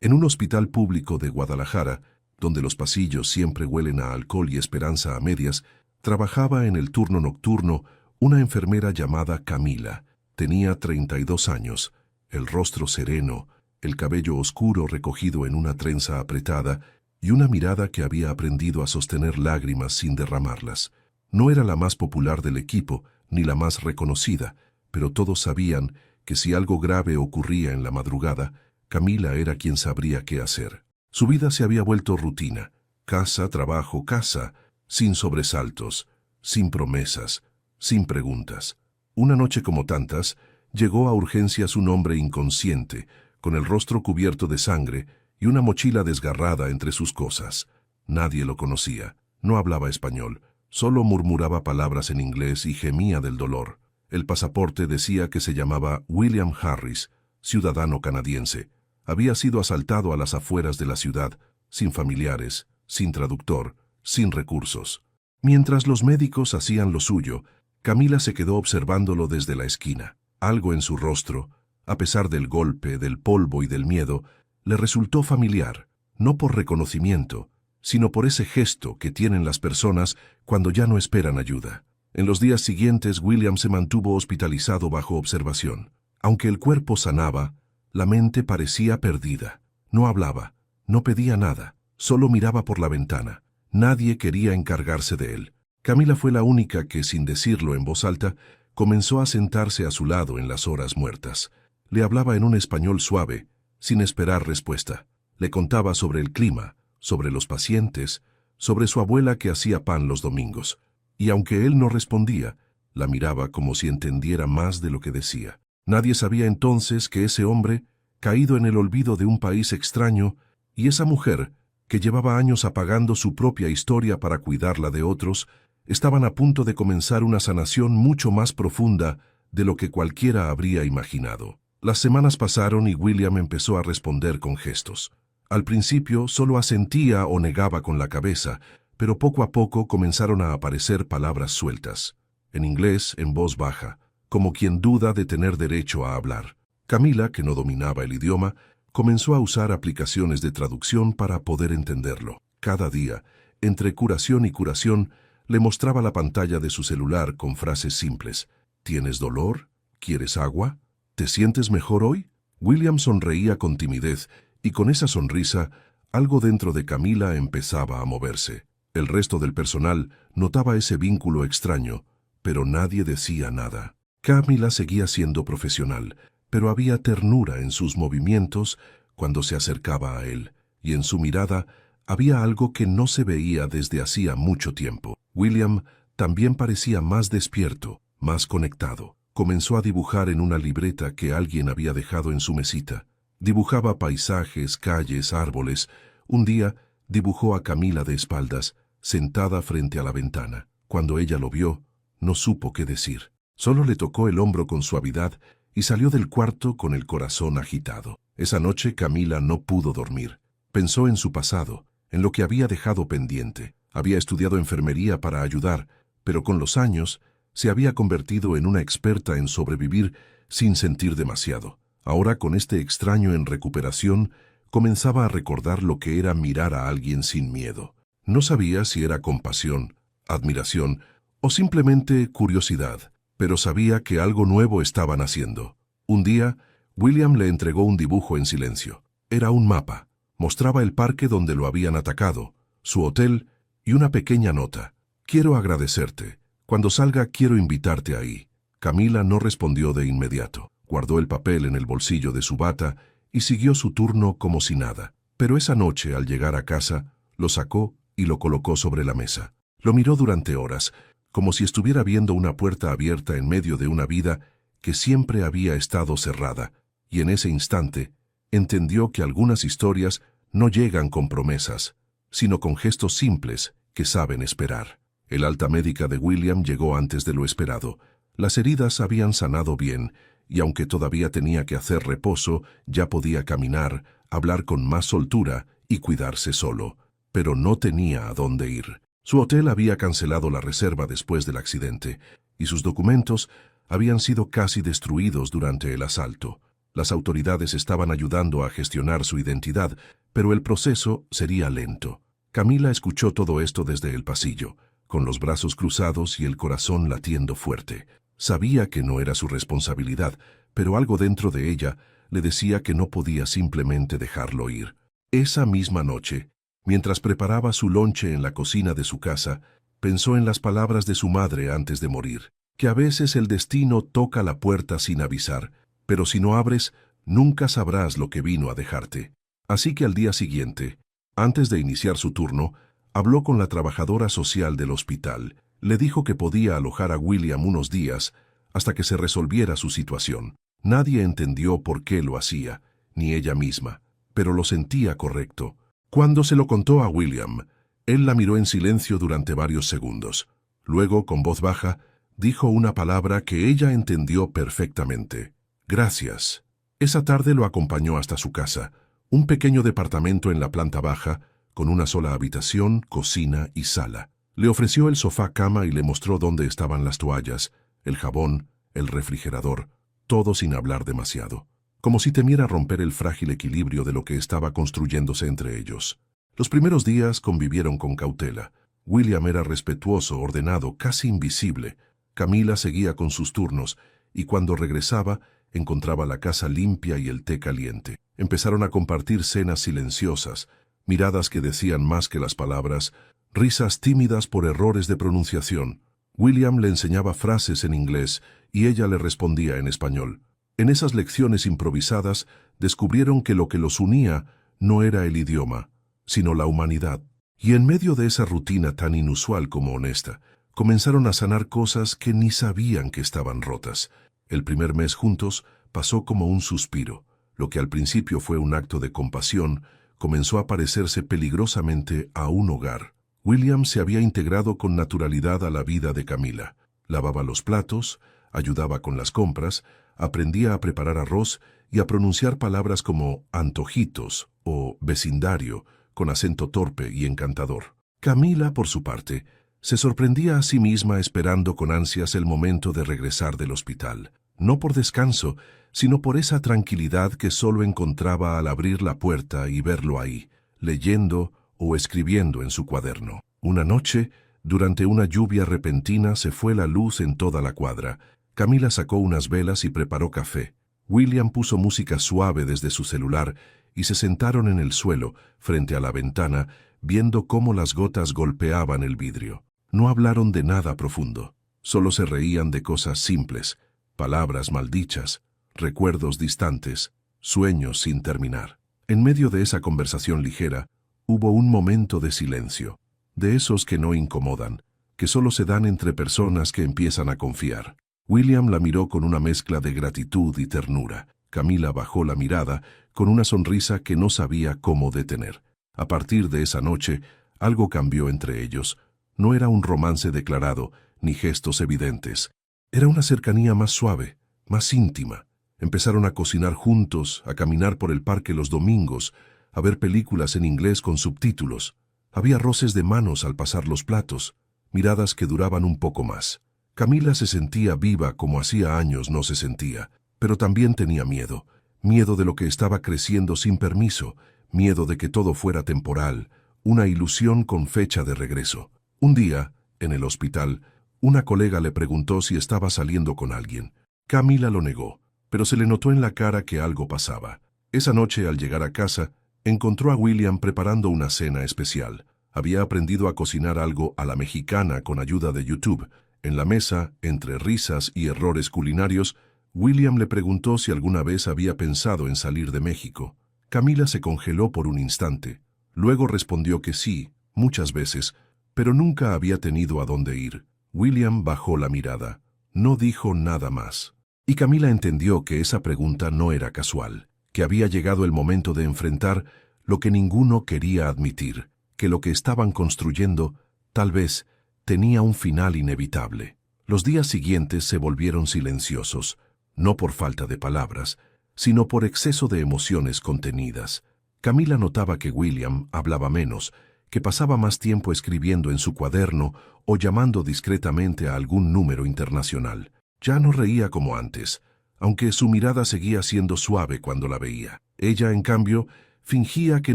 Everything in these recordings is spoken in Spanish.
En un hospital público de Guadalajara, donde los pasillos siempre huelen a alcohol y esperanza a medias, trabajaba en el turno nocturno una enfermera llamada Camila. Tenía 32 años, el rostro sereno, el cabello oscuro recogido en una trenza apretada y una mirada que había aprendido a sostener lágrimas sin derramarlas. No era la más popular del equipo, ni la más reconocida, pero todos sabían que si algo grave ocurría en la madrugada, Camila era quien sabría qué hacer. Su vida se había vuelto rutina, casa, trabajo, casa, sin sobresaltos, sin promesas, sin preguntas. Una noche como tantas, llegó a urgencias un hombre inconsciente, con el rostro cubierto de sangre y una mochila desgarrada entre sus cosas. Nadie lo conocía, no hablaba español, solo murmuraba palabras en inglés y gemía del dolor. El pasaporte decía que se llamaba William Harris, ciudadano canadiense. Había sido asaltado a las afueras de la ciudad, sin familiares, sin traductor, sin recursos. Mientras los médicos hacían lo suyo, Camila se quedó observándolo desde la esquina. Algo en su rostro, a pesar del golpe, del polvo y del miedo, le resultó familiar, no por reconocimiento, sino por ese gesto que tienen las personas cuando ya no esperan ayuda. En los días siguientes, William se mantuvo hospitalizado bajo observación. Aunque el cuerpo sanaba, la mente parecía perdida. No hablaba, no pedía nada, solo miraba por la ventana. Nadie quería encargarse de él. Camila fue la única que, sin decirlo en voz alta, comenzó a sentarse a su lado en las horas muertas. Le hablaba en un español suave, sin esperar respuesta. Le contaba sobre el clima, sobre los pacientes, sobre su abuela que hacía pan los domingos. Y aunque él no respondía, la miraba como si entendiera más de lo que decía. Nadie sabía entonces que ese hombre, caído en el olvido de un país extraño, y esa mujer, que llevaba años apagando su propia historia para cuidarla de otros, estaban a punto de comenzar una sanación mucho más profunda de lo que cualquiera habría imaginado. Las semanas pasaron y William empezó a responder con gestos. Al principio solo asentía o negaba con la cabeza, pero poco a poco comenzaron a aparecer palabras sueltas, en inglés en voz baja, como quien duda de tener derecho a hablar. Camila, que no dominaba el idioma, comenzó a usar aplicaciones de traducción para poder entenderlo. Cada día, entre curación y curación, le mostraba la pantalla de su celular con frases simples. ¿Tienes dolor? ¿Quieres agua? ¿Te sientes mejor hoy? William sonreía con timidez, y con esa sonrisa, algo dentro de Camila empezaba a moverse. El resto del personal notaba ese vínculo extraño, pero nadie decía nada. Camila seguía siendo profesional, pero había ternura en sus movimientos cuando se acercaba a él, y en su mirada había algo que no se veía desde hacía mucho tiempo. William también parecía más despierto, más conectado. Comenzó a dibujar en una libreta que alguien había dejado en su mesita. Dibujaba paisajes, calles, árboles. Un día dibujó a Camila de espaldas, sentada frente a la ventana. Cuando ella lo vio, no supo qué decir. Solo le tocó el hombro con suavidad y salió del cuarto con el corazón agitado. Esa noche Camila no pudo dormir. Pensó en su pasado, en lo que había dejado pendiente. Había estudiado enfermería para ayudar, pero con los años se había convertido en una experta en sobrevivir sin sentir demasiado. Ahora, con este extraño en recuperación, comenzaba a recordar lo que era mirar a alguien sin miedo. No sabía si era compasión, admiración o simplemente curiosidad, pero sabía que algo nuevo estaban haciendo. Un día, William le entregó un dibujo en silencio. Era un mapa. Mostraba el parque donde lo habían atacado, su hotel y una pequeña nota. Quiero agradecerte. Cuando salga quiero invitarte ahí. Camila no respondió de inmediato. Guardó el papel en el bolsillo de su bata y siguió su turno como si nada. Pero esa noche, al llegar a casa, lo sacó y lo colocó sobre la mesa. Lo miró durante horas, como si estuviera viendo una puerta abierta en medio de una vida que siempre había estado cerrada, y en ese instante entendió que algunas historias no llegan con promesas, sino con gestos simples que saben esperar. El alta médica de William llegó antes de lo esperado. Las heridas habían sanado bien, y aunque todavía tenía que hacer reposo, ya podía caminar, hablar con más soltura y cuidarse solo. Pero no tenía a dónde ir. Su hotel había cancelado la reserva después del accidente, y sus documentos habían sido casi destruidos durante el asalto. Las autoridades estaban ayudando a gestionar su identidad, pero el proceso sería lento. Camila escuchó todo esto desde el pasillo, con los brazos cruzados y el corazón latiendo fuerte. Sabía que no era su responsabilidad, pero algo dentro de ella le decía que no podía simplemente dejarlo ir. Esa misma noche, mientras preparaba su lonche en la cocina de su casa, pensó en las palabras de su madre antes de morir, que a veces el destino toca la puerta sin avisar, pero si no abres, nunca sabrás lo que vino a dejarte. Así que al día siguiente, antes de iniciar su turno, habló con la trabajadora social del hospital. Le dijo que podía alojar a William unos días hasta que se resolviera su situación. Nadie entendió por qué lo hacía, ni ella misma, pero lo sentía correcto. Cuando se lo contó a William, él la miró en silencio durante varios segundos. Luego, con voz baja, dijo una palabra que ella entendió perfectamente. Gracias. Esa tarde lo acompañó hasta su casa, un pequeño departamento en la planta baja, con una sola habitación, cocina y sala. Le ofreció el sofá cama y le mostró dónde estaban las toallas, el jabón, el refrigerador, todo sin hablar demasiado, como si temiera romper el frágil equilibrio de lo que estaba construyéndose entre ellos. Los primeros días convivieron con cautela. William era respetuoso, ordenado, casi invisible. Camila seguía con sus turnos, y cuando regresaba, encontraba la casa limpia y el té caliente. Empezaron a compartir cenas silenciosas, miradas que decían más que las palabras, risas tímidas por errores de pronunciación. William le enseñaba frases en inglés y ella le respondía en español. En esas lecciones improvisadas descubrieron que lo que los unía no era el idioma, sino la humanidad. Y en medio de esa rutina tan inusual como honesta, comenzaron a sanar cosas que ni sabían que estaban rotas. El primer mes juntos pasó como un suspiro. Lo que al principio fue un acto de compasión, comenzó a parecerse peligrosamente a un hogar. William se había integrado con naturalidad a la vida de Camila. Lavaba los platos, ayudaba con las compras, aprendía a preparar arroz y a pronunciar palabras como antojitos o vecindario, con acento torpe y encantador. Camila, por su parte, se sorprendía a sí misma esperando con ansias el momento de regresar del hospital, no por descanso, sino por esa tranquilidad que solo encontraba al abrir la puerta y verlo ahí, leyendo o escribiendo en su cuaderno. Una noche, durante una lluvia repentina, se fue la luz en toda la cuadra. Camila sacó unas velas y preparó café. William puso música suave desde su celular y se sentaron en el suelo, frente a la ventana, viendo cómo las gotas golpeaban el vidrio. No hablaron de nada profundo, solo se reían de cosas simples, palabras maldichas, recuerdos distantes, sueños sin terminar. En medio de esa conversación ligera, hubo un momento de silencio, de esos que no incomodan, que solo se dan entre personas que empiezan a confiar. William la miró con una mezcla de gratitud y ternura. Camila bajó la mirada con una sonrisa que no sabía cómo detener. A partir de esa noche, algo cambió entre ellos. No era un romance declarado, ni gestos evidentes. Era una cercanía más suave, más íntima. Empezaron a cocinar juntos, a caminar por el parque los domingos, a ver películas en inglés con subtítulos. Había roces de manos al pasar los platos, miradas que duraban un poco más. Camila se sentía viva como hacía años no se sentía, pero también tenía miedo. Miedo de lo que estaba creciendo sin permiso, miedo de que todo fuera temporal, una ilusión con fecha de regreso. Un día, en el hospital, una colega le preguntó si estaba saliendo con alguien. Camila lo negó, pero se le notó en la cara que algo pasaba. Esa noche, al llegar a casa, encontró a William preparando una cena especial. Había aprendido a cocinar algo a la mexicana con ayuda de YouTube. En la mesa, entre risas y errores culinarios, William le preguntó si alguna vez había pensado en salir de México. Camila se congeló por un instante. Luego respondió que sí, muchas veces, pero nunca había tenido a dónde ir. William bajó la mirada. No dijo nada más. Y Camila entendió que esa pregunta no era casual, que había llegado el momento de enfrentar lo que ninguno quería admitir, que lo que estaban construyendo, tal vez, tenía un final inevitable. Los días siguientes se volvieron silenciosos, no por falta de palabras, sino por exceso de emociones contenidas. Camila notaba que William hablaba menos, que pasaba más tiempo escribiendo en su cuaderno o llamando discretamente a algún número internacional. Ya no reía como antes, aunque su mirada seguía siendo suave cuando la veía. Ella, en cambio, fingía que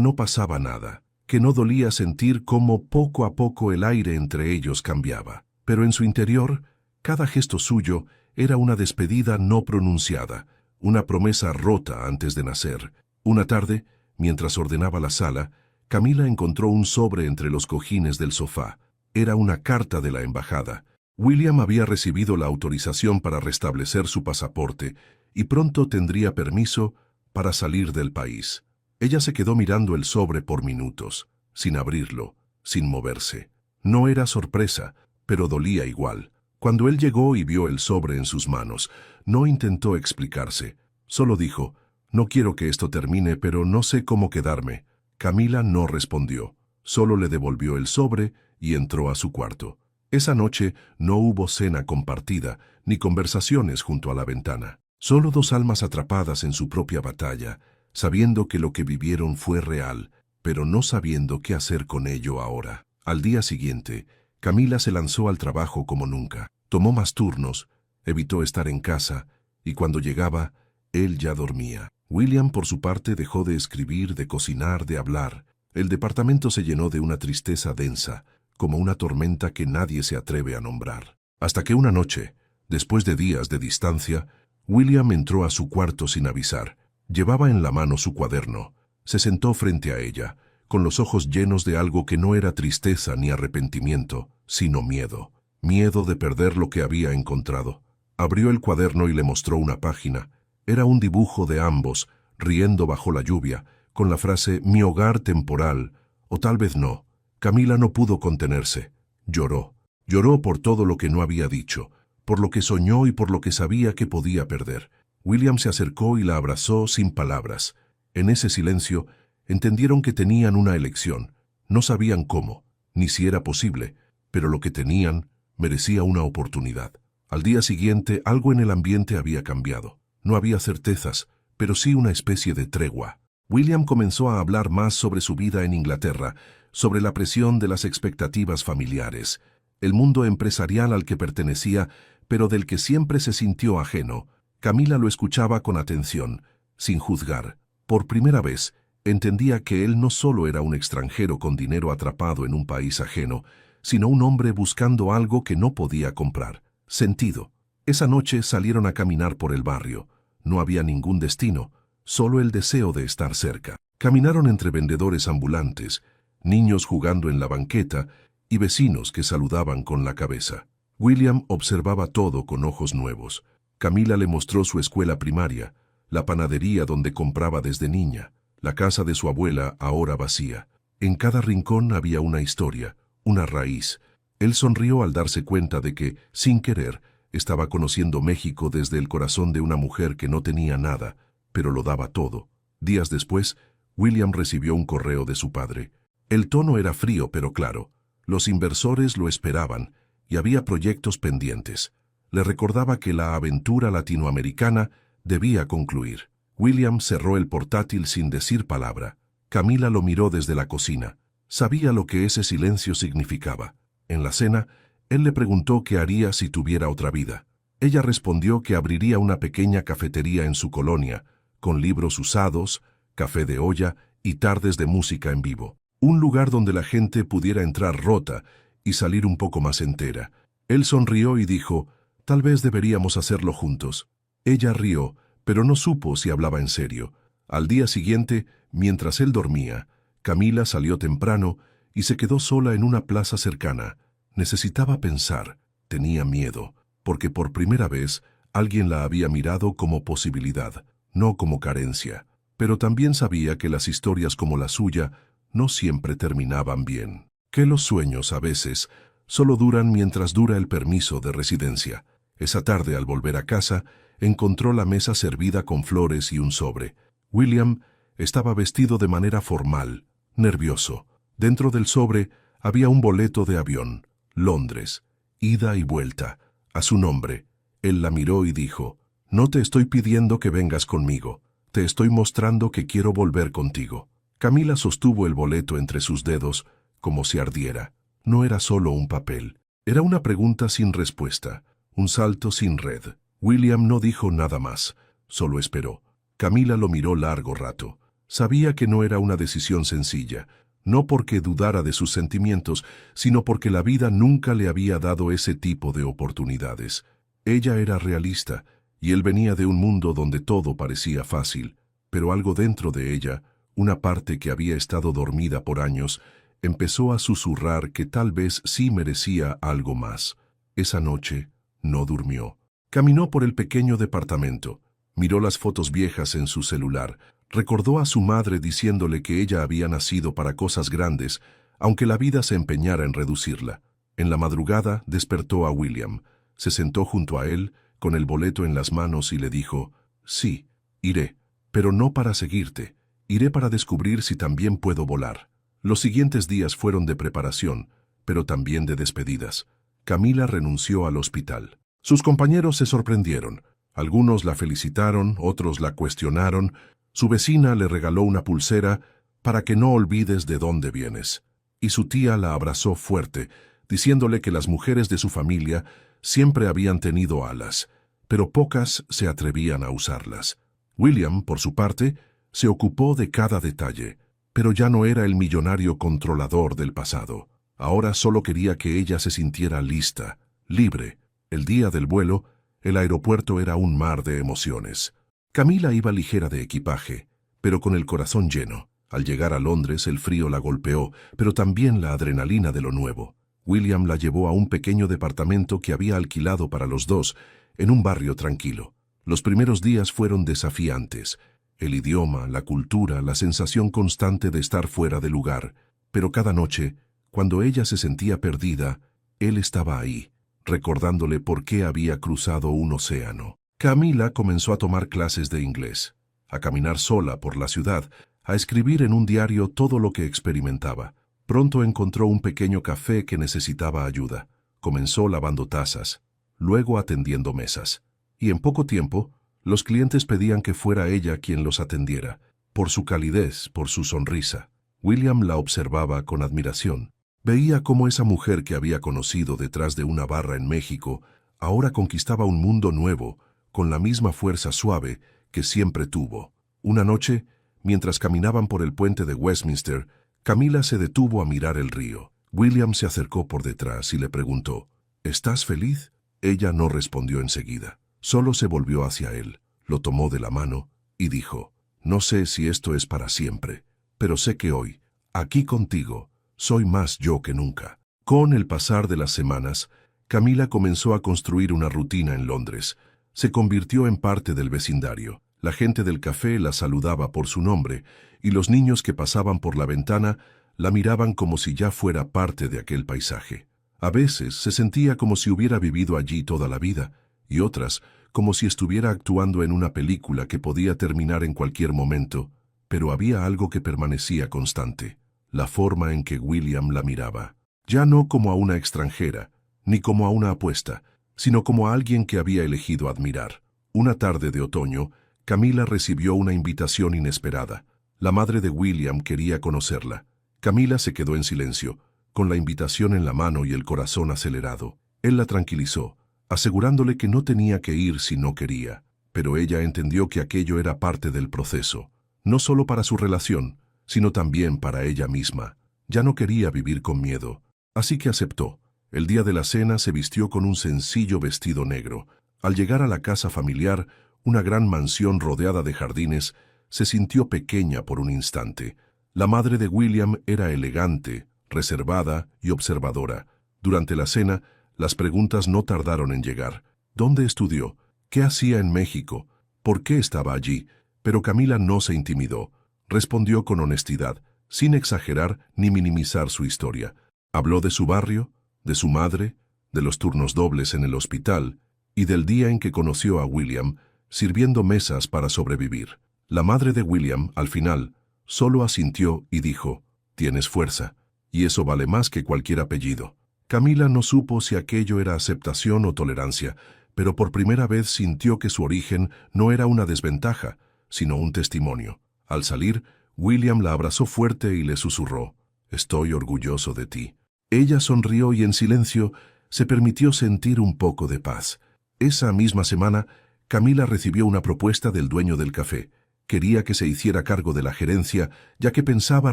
no pasaba nada, que no dolía sentir cómo poco a poco el aire entre ellos cambiaba. Pero en su interior, cada gesto suyo era una despedida no pronunciada, una promesa rota antes de nacer. Una tarde, mientras ordenaba la sala, Camila encontró un sobre entre los cojines del sofá. Era una carta de la embajada. William había recibido la autorización para restablecer su pasaporte y pronto tendría permiso para salir del país. Ella se quedó mirando el sobre por minutos, sin abrirlo, sin moverse. No era sorpresa, pero dolía igual. Cuando él llegó y vio el sobre en sus manos, no intentó explicarse. Solo dijo: «No quiero que esto termine, pero no sé cómo quedarme». Camila no respondió. Solo le devolvió el sobre y entró a su cuarto. Esa noche no hubo cena compartida, ni conversaciones junto a la ventana. Solo dos almas atrapadas en su propia batalla, sabiendo que lo que vivieron fue real, pero no sabiendo qué hacer con ello ahora. Al día siguiente, Camila se lanzó al trabajo como nunca. Tomó más turnos, evitó estar en casa, y cuando llegaba, él ya dormía. William, por su parte, dejó de escribir, de cocinar, de hablar. El departamento se llenó de una tristeza densa, como una tormenta que nadie se atreve a nombrar. Hasta que una noche, después de días de distancia, William entró a su cuarto sin avisar. Llevaba en la mano su cuaderno. Se sentó frente a ella, con los ojos llenos de algo que no era tristeza ni arrepentimiento, sino miedo. Miedo de perder lo que había encontrado. Abrió el cuaderno y le mostró una página. Era un dibujo de ambos, riendo bajo la lluvia, con la frase «mi hogar temporal», o tal vez no. Camila no pudo contenerse. Lloró. Lloró por todo lo que no había dicho, por lo que soñó y por lo que sabía que podía perder. William se acercó y la abrazó sin palabras. En ese silencio, entendieron que tenían una elección. No sabían cómo, ni si era posible, pero lo que tenían merecía una oportunidad. Al día siguiente, algo en el ambiente había cambiado. No había certezas, pero sí una especie de tregua. William comenzó a hablar más sobre su vida en Inglaterra, sobre la presión de las expectativas familiares, el mundo empresarial al que pertenecía, pero del que siempre se sintió ajeno. Camila lo escuchaba con atención, sin juzgar. Por primera vez, entendía que él no solo era un extranjero con dinero atrapado en un país ajeno, sino un hombre buscando algo que no podía comprar: sentido. Esa noche salieron a caminar por el barrio. No había ningún destino, solo el deseo de estar cerca. Caminaron entre vendedores ambulantes, niños jugando en la banqueta y vecinos que saludaban con la cabeza. William observaba todo con ojos nuevos. Camila le mostró su escuela primaria, la panadería donde compraba desde niña, la casa de su abuela ahora vacía. En cada rincón había una historia, una raíz. Él sonrió al darse cuenta de que, sin querer, estaba conociendo México desde el corazón de una mujer que no tenía nada, pero lo daba todo. Días después, William recibió un correo de su padre. El tono era frío pero claro. Los inversores lo esperaban y había proyectos pendientes. Le recordaba que la aventura latinoamericana debía concluir. William cerró el portátil sin decir palabra. Camila lo miró desde la cocina. Sabía lo que ese silencio significaba. En la cena, él le preguntó qué haría si tuviera otra vida. Ella respondió que abriría una pequeña cafetería en su colonia, con libros usados, café de olla y tardes de música en vivo. Un lugar donde la gente pudiera entrar rota y salir un poco más entera. Él sonrió y dijo: «Tal vez deberíamos hacerlo juntos». Ella rió, pero no supo si hablaba en serio. Al día siguiente, mientras él dormía, Camila salió temprano y se quedó sola en una plaza cercana. Necesitaba pensar, tenía miedo, porque por primera vez alguien la había mirado como posibilidad, no como carencia. Pero también sabía que las historias como la suya no siempre terminaban bien. Que los sueños, a veces, solo duran mientras dura el permiso de residencia. Esa tarde, al volver a casa, encontró la mesa servida con flores y un sobre. William estaba vestido de manera formal, nervioso. Dentro del sobre había un boleto de avión. Londres, ida y vuelta, a su nombre. Él la miró y dijo: «No te estoy pidiendo que vengas conmigo, te estoy mostrando que quiero volver contigo». Camila sostuvo el boleto entre sus dedos, como si ardiera. No era solo un papel, era una pregunta sin respuesta, un salto sin red. William no dijo nada más, solo esperó. Camila lo miró largo rato. Sabía que no era una decisión sencilla, no porque dudara de sus sentimientos, sino porque la vida nunca le había dado ese tipo de oportunidades. Ella era realista, y él venía de un mundo donde todo parecía fácil, pero algo dentro de ella, una parte que había estado dormida por años, empezó a susurrar que tal vez sí merecía algo más. Esa noche no durmió. Caminó por el pequeño departamento, miró las fotos viejas en su celular, recordó a su madre diciéndole que ella había nacido para cosas grandes, aunque la vida se empeñara en reducirla. En la madrugada despertó a William, se sentó junto a él, con el boleto en las manos y le dijo, «Sí, iré, pero no para seguirte, iré para descubrir si también puedo volar». Los siguientes días fueron de preparación, pero también de despedidas. Camila renunció al hospital. Sus compañeros se sorprendieron. Algunos la felicitaron, otros la cuestionaron. Su vecina le regaló una pulsera para que no olvides de dónde vienes. Y su tía la abrazó fuerte, diciéndole que las mujeres de su familia siempre habían tenido alas, pero pocas se atrevían a usarlas. William, por su parte, se ocupó de cada detalle, pero ya no era el millonario controlador del pasado. Ahora solo quería que ella se sintiera lista, libre. El día del vuelo, el aeropuerto era un mar de emociones. Camila iba ligera de equipaje, pero con el corazón lleno. Al llegar a Londres, el frío la golpeó, pero también la adrenalina de lo nuevo. William la llevó a un pequeño departamento que había alquilado para los dos, en un barrio tranquilo. Los primeros días fueron desafiantes. El idioma, la cultura, la sensación constante de estar fuera de lugar. Pero cada noche, cuando ella se sentía perdida, él estaba ahí, recordándole por qué había cruzado un océano. Camila comenzó a tomar clases de inglés, a caminar sola por la ciudad, a escribir en un diario todo lo que experimentaba. Pronto encontró un pequeño café que necesitaba ayuda. Comenzó lavando tazas, luego atendiendo mesas. Y en poco tiempo, los clientes pedían que fuera ella quien los atendiera, por su calidez, por su sonrisa. William la observaba con admiración. Veía cómo esa mujer que había conocido detrás de una barra en México ahora conquistaba un mundo nuevo, con la misma fuerza suave que siempre tuvo. Una noche, mientras caminaban por el puente de Westminster, Camila se detuvo a mirar el río. William se acercó por detrás y le preguntó, «¿Estás feliz?». Ella no respondió enseguida. Solo se volvió hacia él, lo tomó de la mano y dijo, «No sé si esto es para siempre, pero sé que hoy, aquí contigo, soy más yo que nunca». Con el pasar de las semanas, Camila comenzó a construir una rutina en Londres. Se convirtió en parte del vecindario. La gente del café la saludaba por su nombre, y los niños que pasaban por la ventana la miraban como si ya fuera parte de aquel paisaje. A veces se sentía como si hubiera vivido allí toda la vida, y otras como si estuviera actuando en una película que podía terminar en cualquier momento, pero había algo que permanecía constante, la forma en que William la miraba. Ya no como a una extranjera, ni como a una apuesta, sino como a alguien que había elegido admirar. Una tarde de otoño, Camila recibió una invitación inesperada. La madre de William quería conocerla. Camila se quedó en silencio, con la invitación en la mano y el corazón acelerado. Él la tranquilizó, asegurándole que no tenía que ir si no quería, pero ella entendió que aquello era parte del proceso, no solo para su relación, sino también para ella misma. Ya no quería vivir con miedo, así que aceptó. El día de la cena se vistió con un sencillo vestido negro. Al llegar a la casa familiar, una gran mansión rodeada de jardines, se sintió pequeña por un instante. La madre de William era elegante, reservada y observadora. Durante la cena, las preguntas no tardaron en llegar. ¿Dónde estudió? ¿Qué hacía en México? ¿Por qué estaba allí? Pero Camila no se intimidó. Respondió con honestidad, sin exagerar ni minimizar su historia. Habló de su barrio, de su madre, de los turnos dobles en el hospital y del día en que conoció a William, sirviendo mesas para sobrevivir. La madre de William, al final, solo asintió y dijo, «Tienes fuerza, y eso vale más que cualquier apellido». Camila no supo si aquello era aceptación o tolerancia, pero por primera vez sintió que su origen no era una desventaja, sino un testimonio. Al salir, William la abrazó fuerte y le susurró, «Estoy orgulloso de ti». Ella sonrió y en silencio se permitió sentir un poco de paz. Esa misma semana, Camila recibió una propuesta del dueño del café. Quería que se hiciera cargo de la gerencia, ya que pensaba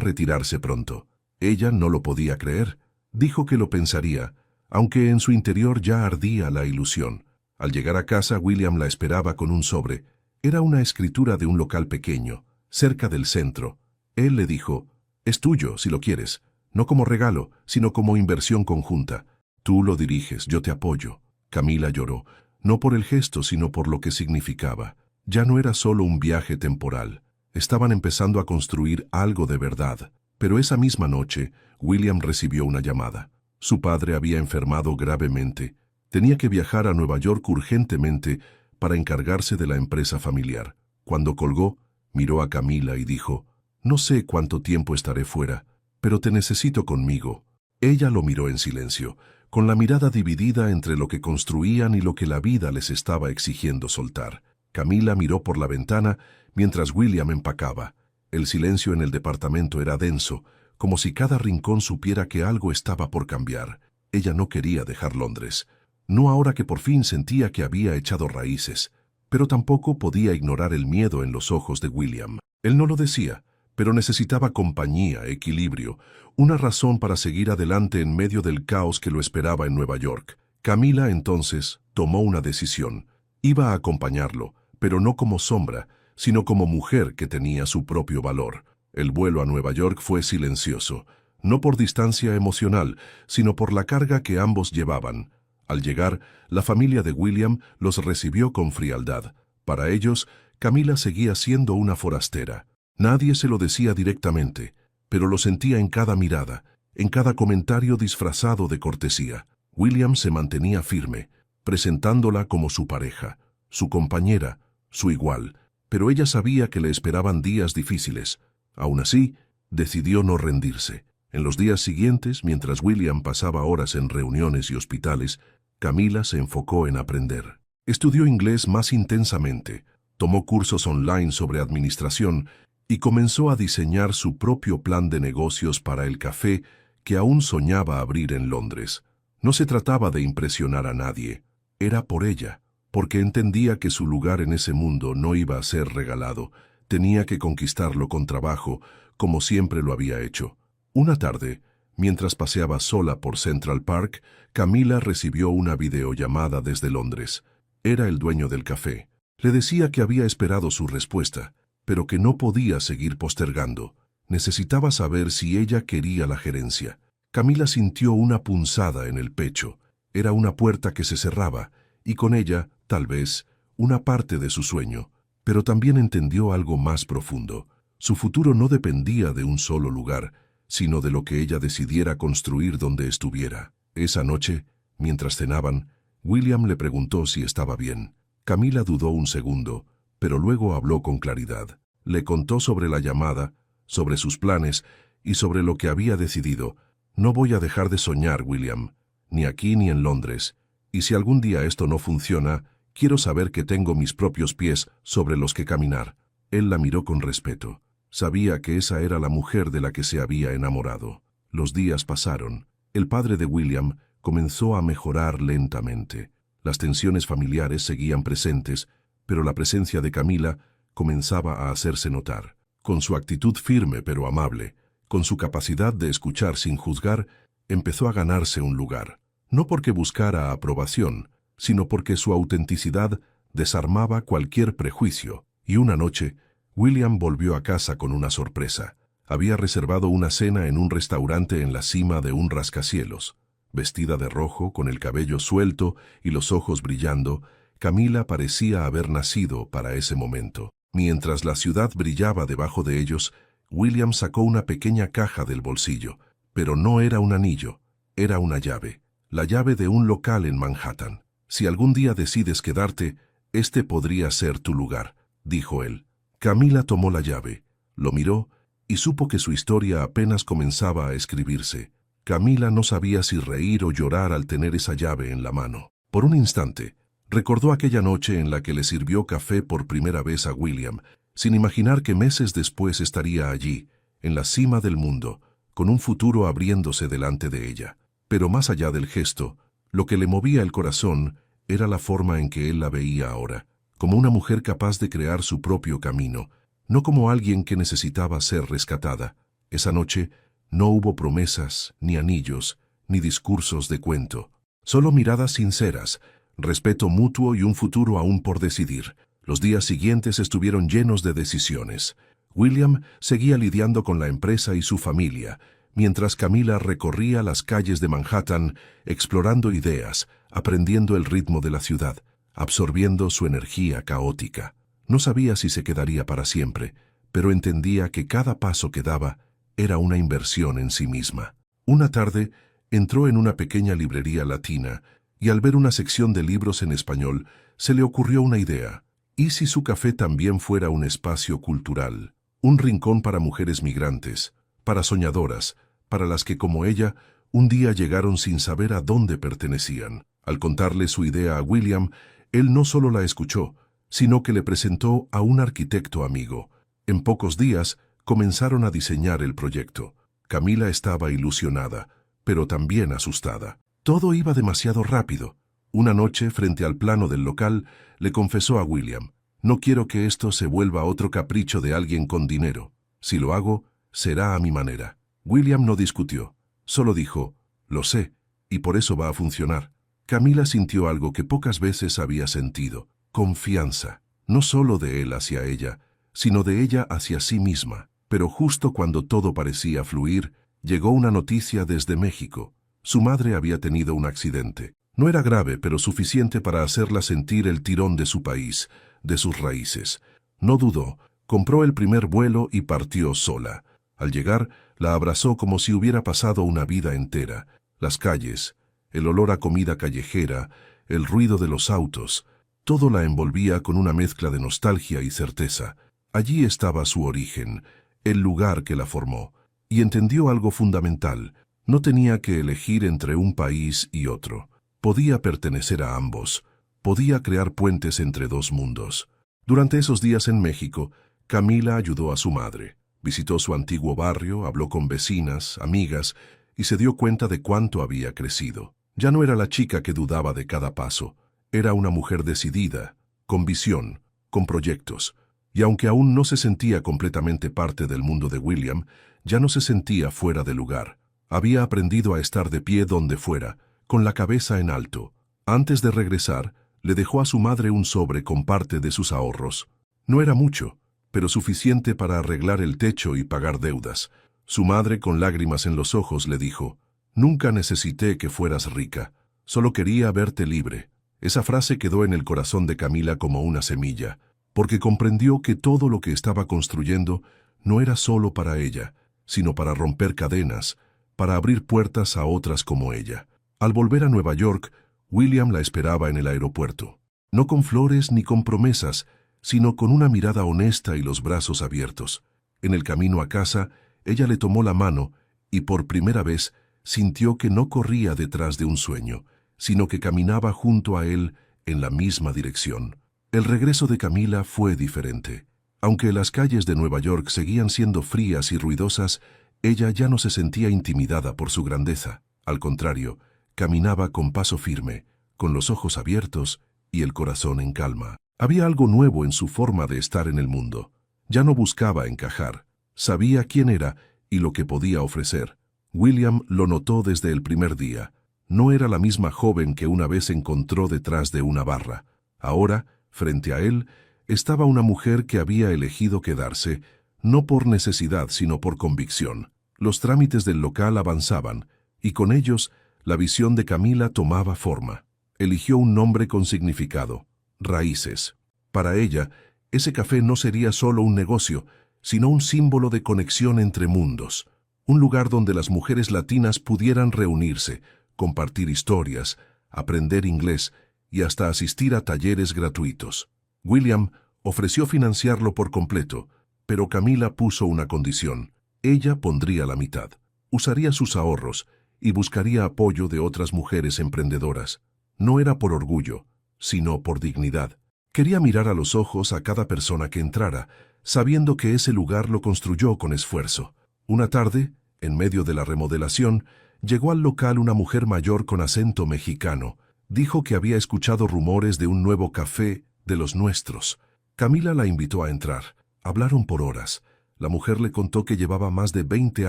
retirarse pronto. Ella no lo podía creer. Dijo que lo pensaría, aunque en su interior ya ardía la ilusión. Al llegar a casa, William la esperaba con un sobre. Era una escritura de un local pequeño, cerca del centro. Él le dijo: «Es tuyo, si lo quieres, no como regalo, sino como inversión conjunta. Tú lo diriges, yo te apoyo». Camila lloró, no por el gesto, sino por lo que significaba. Ya no era solo un viaje temporal. Estaban empezando a construir algo de verdad. Pero esa misma noche, William recibió una llamada. Su padre había enfermado gravemente. Tenía que viajar a Nueva York urgentemente para encargarse de la empresa familiar. Cuando colgó, miró a Camila y dijo: «No sé cuánto tiempo estaré fuera, pero te necesito conmigo». Ella lo miró en silencio, con la mirada dividida entre lo que construían y lo que la vida les estaba exigiendo soltar. Camila miró por la ventana mientras William empacaba. El silencio en el departamento era denso, como si cada rincón supiera que algo estaba por cambiar. Ella no quería dejar Londres. No ahora que por fin sentía que había echado raíces, pero tampoco podía ignorar el miedo en los ojos de William. Él no lo decía, pero necesitaba compañía, equilibrio, una razón para seguir adelante en medio del caos que lo esperaba en Nueva York. Camila entonces tomó una decisión. Iba a acompañarlo, pero no como sombra, sino como mujer que tenía su propio valor. El vuelo a Nueva York fue silencioso, no por distancia emocional, sino por la carga que ambos llevaban. Al llegar, la familia de William los recibió con frialdad. Para ellos, Camila seguía siendo una forastera. Nadie se lo decía directamente, pero lo sentía en cada mirada, en cada comentario disfrazado de cortesía. William se mantenía firme, presentándola como su pareja, su compañera, su igual, pero ella sabía que le esperaban días difíciles. Aún así, decidió no rendirse. En los días siguientes, mientras William pasaba horas en reuniones y hospitales, Camila se enfocó en aprender. Estudió inglés más intensamente, tomó cursos online sobre administración y comenzó a diseñar su propio plan de negocios para el café que aún soñaba abrir en Londres. No se trataba de impresionar a nadie, era por ella, porque entendía que su lugar en ese mundo no iba a ser regalado, tenía que conquistarlo con trabajo, como siempre lo había hecho. Una tarde, mientras paseaba sola por Central Park, Camila recibió una videollamada desde Londres. Era el dueño del café. Le decía que había esperado su respuesta, pero que no podía seguir postergando. Necesitaba saber si ella quería la gerencia. Camila sintió una punzada en el pecho. Era una puerta que se cerraba, y con ella, tal vez, una parte de su sueño. Pero también entendió algo más profundo. Su futuro no dependía de un solo lugar, sino de lo que ella decidiera construir donde estuviera. Esa noche, mientras cenaban, William le preguntó si estaba bien. Camila dudó un segundo, pero luego habló con claridad. Le contó sobre la llamada, sobre sus planes y sobre lo que había decidido. «No voy a dejar de soñar, William, ni aquí ni en Londres. Y si algún día esto no funciona, quiero saber que tengo mis propios pies sobre los que caminar». Él la miró con respeto. Sabía que esa era la mujer de la que se había enamorado. Los días pasaron. El padre de William comenzó a mejorar lentamente. Las tensiones familiares seguían presentes, pero la presencia de Camila comenzaba a hacerse notar. Con su actitud firme pero amable, con su capacidad de escuchar sin juzgar, empezó a ganarse un lugar. No porque buscara aprobación, sino porque su autenticidad desarmaba cualquier prejuicio. Y una noche, William volvió a casa con una sorpresa. Había reservado una cena en un restaurante en la cima de un rascacielos. Vestida de rojo, con el cabello suelto y los ojos brillando, Camila parecía haber nacido para ese momento. Mientras la ciudad brillaba debajo de ellos, William sacó una pequeña caja del bolsillo, pero no era un anillo, era una llave, la llave de un local en Manhattan. «Si algún día decides quedarte, este podría ser tu lugar», dijo él. Camila tomó la llave, lo miró y supo que su historia apenas comenzaba a escribirse. Camila no sabía si reír o llorar al tener esa llave en la mano. Por un instante, recordó aquella noche en la que le sirvió café por primera vez a William, sin imaginar que meses después estaría allí, en la cima del mundo, con un futuro abriéndose delante de ella. Pero más allá del gesto, lo que le movía el corazón Era la forma en que él la veía ahora, como una mujer capaz de crear su propio camino, no como alguien que necesitaba ser rescatada. Esa noche no hubo promesas, ni anillos, ni discursos de cuento. Solo miradas sinceras, respeto mutuo y un futuro aún por decidir. Los días siguientes estuvieron llenos de decisiones. William seguía lidiando con la empresa y su familia, mientras Camila recorría las calles de Manhattan, explorando ideas, aprendiendo el ritmo de la ciudad, absorbiendo su energía caótica. No sabía si se quedaría para siempre, pero entendía que cada paso que daba era una inversión en sí misma. Una tarde, entró en una pequeña librería latina y al ver una sección de libros en español, se le ocurrió una idea. ¿Y si su café también fuera un espacio cultural? Un rincón para mujeres migrantes, para soñadoras, para las que como ella, un día llegaron sin saber a dónde pertenecían. Al contarle su idea a William, él no solo la escuchó, sino que le presentó a un arquitecto amigo. En pocos días, comenzaron a diseñar el proyecto. Camila estaba ilusionada, pero también asustada. Todo iba demasiado rápido. Una noche, frente al plano del local, le confesó a William: «No quiero que esto se vuelva otro capricho de alguien con dinero. Si lo hago, será a mi manera». William no discutió, solo dijo: «Lo sé, y por eso va a funcionar». Camila sintió algo que pocas veces había sentido: confianza, no solo de él hacia ella, sino de ella hacia sí misma. Pero justo cuando todo parecía fluir, llegó una noticia desde México. Su madre había tenido un accidente. No era grave, pero suficiente para hacerla sentir el tirón de su país, de sus raíces. No dudó, compró el primer vuelo y partió sola. Al llegar, la abrazó como si hubiera pasado una vida entera. Las calles, el olor a comida callejera, el ruido de los autos, todo la envolvía con una mezcla de nostalgia y certeza. Allí estaba su origen, el lugar que la formó, y entendió algo fundamental: no tenía que elegir entre un país y otro. Podía pertenecer a ambos, podía crear puentes entre dos mundos. Durante esos días en México, Camila ayudó a su madre. Visitó su antiguo barrio, habló con vecinas, amigas, y se dio cuenta de cuánto había crecido. Ya no era la chica que dudaba de cada paso. Era una mujer decidida, con visión, con proyectos. Y aunque aún no se sentía completamente parte del mundo de William, ya no se sentía fuera de lugar. Había aprendido a estar de pie donde fuera, con la cabeza en alto. Antes de regresar, le dejó a su madre un sobre con parte de sus ahorros. No era mucho, pero suficiente para arreglar el techo y pagar deudas. Su madre, con lágrimas en los ojos, le dijo: «Nunca necesité que fueras rica, solo quería verte libre». Esa frase quedó en el corazón de Camila como una semilla, porque comprendió que todo lo que estaba construyendo no era solo para ella, sino para romper cadenas, para abrir puertas a otras como ella. Al volver a Nueva York, William la esperaba en el aeropuerto. No con flores ni con promesas, sino con una mirada honesta y los brazos abiertos. En el camino a casa, ella le tomó la mano y por primera vez sintió que no corría detrás de un sueño, sino que caminaba junto a él en la misma dirección. El regreso de Camila fue diferente. Aunque las calles de Nueva York seguían siendo frías y ruidosas, ella ya no se sentía intimidada por su grandeza. Al contrario, caminaba con paso firme, con los ojos abiertos y el corazón en calma. Había algo nuevo en su forma de estar en el mundo. Ya no buscaba encajar. Sabía quién era y lo que podía ofrecer. William lo notó desde el primer día. No era la misma joven que una vez encontró detrás de una barra. Ahora, frente a él, estaba una mujer que había elegido quedarse, no por necesidad sino por convicción. Los trámites del local avanzaban, y con ellos la visión de Camila tomaba forma. Eligió un nombre con significado: Raíces. Para ella, ese café no sería solo un negocio, sino un símbolo de conexión entre mundos. Un lugar donde las mujeres latinas pudieran reunirse, compartir historias, aprender inglés y hasta asistir a talleres gratuitos. William ofreció financiarlo por completo, pero Camila puso una condición: ella pondría la mitad. Usaría sus ahorros y buscaría apoyo de otras mujeres emprendedoras. No era por orgullo, sino por dignidad. Quería mirar a los ojos a cada persona que entrara, sabiendo que ese lugar lo construyó con esfuerzo. Una tarde, en medio de la remodelación, llegó al local una mujer mayor con acento mexicano. Dijo que había escuchado rumores de un nuevo café de los nuestros. Camila la invitó a entrar. Hablaron por horas. La mujer le contó que llevaba más de 20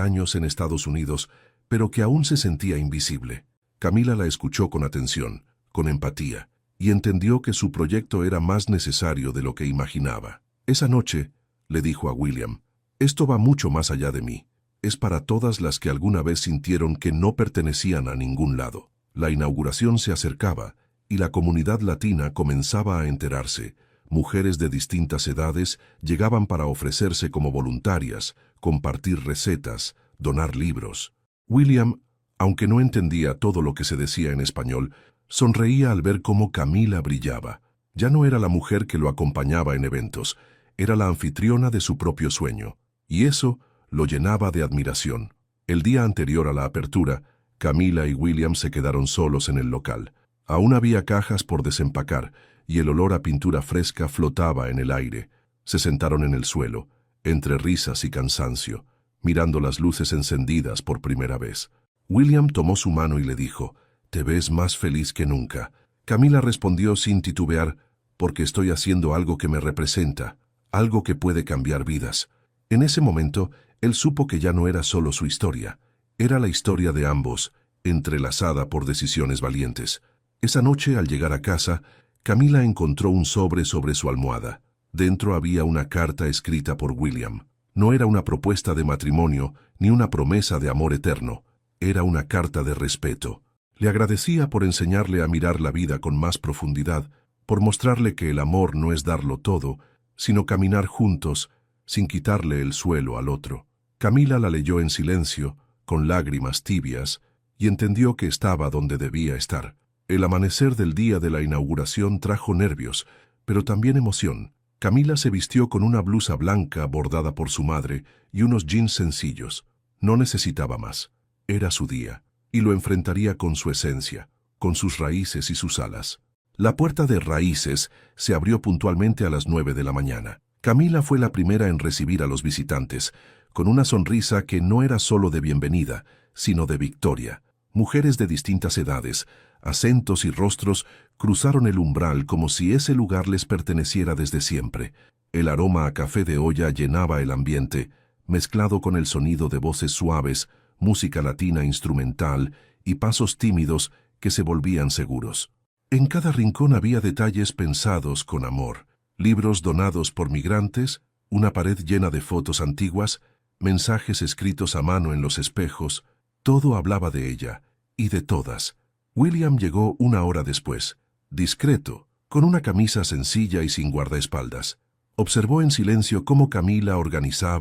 años en Estados Unidos, pero que aún se sentía invisible. Camila la escuchó con atención, con empatía, y entendió que su proyecto era más necesario de lo que imaginaba. Esa noche, le dijo a William, esto va mucho más allá de mí. Es para todas las que alguna vez sintieron que no pertenecían a ningún lado. La inauguración se acercaba y la comunidad latina comenzaba a enterarse. Mujeres de distintas edades llegaban para ofrecerse como voluntarias, compartir recetas, donar libros. William, aunque no entendía todo lo que se decía en español, sonreía al ver cómo Camila brillaba. Ya no era la mujer que lo acompañaba en eventos, era la anfitriona de su propio sueño, y eso lo llenaba de admiración. El día anterior a la apertura, Camila y William se quedaron solos en el local. Aún había cajas por desempacar, y el olor a pintura fresca flotaba en el aire. Se sentaron en el suelo, entre risas y cansancio, mirando las luces encendidas por primera vez. William tomó su mano y le dijo, «Te ves más feliz que nunca». Camila respondió sin titubear, «Porque estoy haciendo algo que me representa, algo que puede cambiar vidas». En ese momento, él supo que ya no era solo su historia, era la historia de ambos, entrelazada por decisiones valientes. Esa noche, al llegar a casa, Camila encontró un sobre su almohada. Dentro había una carta escrita por William. No era una propuesta de matrimonio, ni una promesa de amor eterno. Era una carta de respeto. Le agradecía por enseñarle a mirar la vida con más profundidad, por mostrarle que el amor no es darlo todo, sino caminar juntos, sin quitarle el suelo al otro. Camila la leyó en silencio, con lágrimas tibias, y entendió que estaba donde debía estar. El amanecer del día de la inauguración trajo nervios, pero también emoción. Camila se vistió con una blusa blanca bordada por su madre y unos jeans sencillos. No necesitaba más. Era su día, y lo enfrentaría con su esencia, con sus raíces y sus alas. La puerta de Raíces se abrió puntualmente a las 9 de la mañana. Camila fue la primera en recibir a los visitantes, con una sonrisa que no era solo de bienvenida, sino de victoria. Mujeres de distintas edades, acentos y rostros cruzaron el umbral como si ese lugar les perteneciera desde siempre. El aroma a café de olla llenaba el ambiente, mezclado con el sonido de voces suaves, música latina instrumental y pasos tímidos que se volvían seguros. En cada rincón había detalles pensados con amor, libros donados por migrantes, una pared llena de fotos antiguas, mensajes escritos a mano en los espejos. Todo hablaba de ella, y de todas. William llegó una hora después, discreto, con una camisa sencilla y sin guardaespaldas. Observó en silencio cómo Camila organizaba